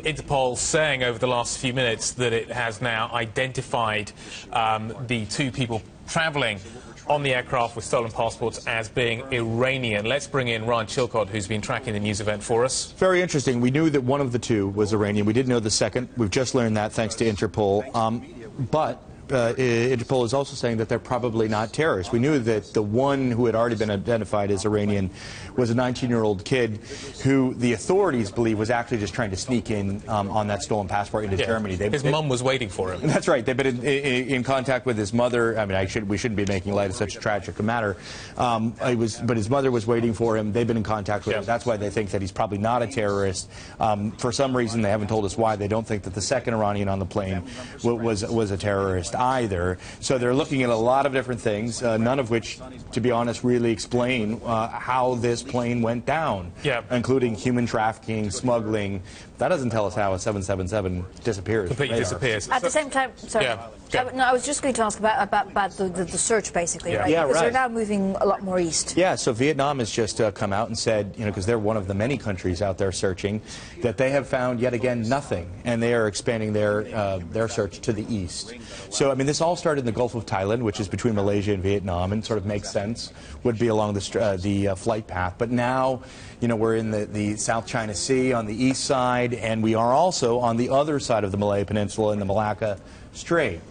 Interpol saying over the last few minutes that it has now identified the two people travelling on the aircraft with stolen passports as being Iranian. Let's bring in Chilcote, who's been tracking the news event for us. Very interesting. We knew that one of the two was Iranian. We didn't know the second. We've just learned that thanks to Interpol. But Interpol is also saying that they're probably not terrorists. We knew that the one who had already been identified as Iranian was a 19-year-old kid who the authorities believe was actually just trying to sneak in on that stolen passport into Germany. His mum was waiting for him. That's right. They've been in contact with his mother. I mean, we shouldn't be making light of such a tragic matter. But his mother was waiting for him. They've been in contact with him. That's why they think that he's probably not a terrorist. For some reason, they haven't told us why. They don't think that the second Iranian on the plane was a terrorist either. So they're looking at a lot of different things, none of which, to be honest, really explain how this plane went down, including human trafficking, smuggling. That doesn't tell us how a 777 disappears. Completely disappears. At the same time, sorry. No, I was just going to ask about the search, basically, right? Because they're now moving a lot more east. Yeah, so Vietnam has just come out and said, because they're one of the many countries out there searching, that they have found yet again nothing, and they are expanding their search to the east. So, I mean, this all started in the Gulf of Thailand, which is between Malaysia and Vietnam, and sort of makes sense, would be along the flight path. But now, we're in the South China Sea on the east side, and we are also on the other side of the Malay Peninsula in the Malacca Strait.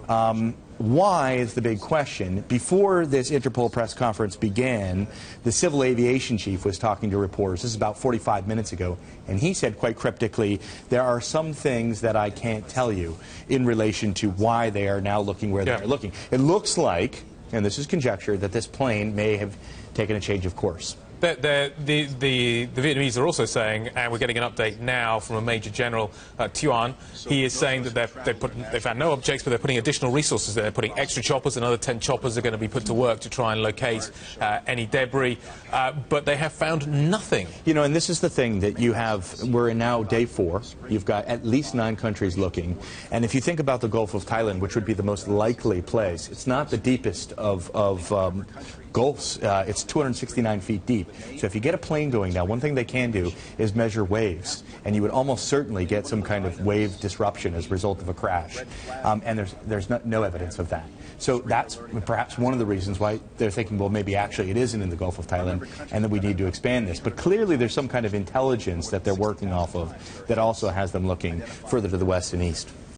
Why is the big question. Before this Interpol press conference began, the civil aviation chief was talking to reporters. This is about 45 minutes ago, and he said quite cryptically, there are some things that I can't tell you in relation to why they are now looking where they are looking. It looks like, and this is conjecture, that this plane may have taken a change of course. The Vietnamese are also saying, and we're getting an update now from a Major General, Tuan, he is saying that they've found no objects, but they're putting additional resources there. They're putting extra choppers. Another 10 choppers are going to be put to work to try and locate any debris. But they have found nothing. And this is the thing that you have. We're in now day 4. You've got at least 9 countries looking. And if you think about the Gulf of Thailand, which would be the most likely place, it's not the deepest of gulfs. It's 269 feet deep. So if you get a plane going down, one thing they can do is measure waves, and you would almost certainly get some kind of wave disruption as a result of a crash. And there's no evidence of that. So that's perhaps one of the reasons why they're thinking, well, maybe actually it isn't in the Gulf of Thailand, and that we need to expand this. But clearly there's some kind of intelligence that they're working off of that also has them looking further to the west and east.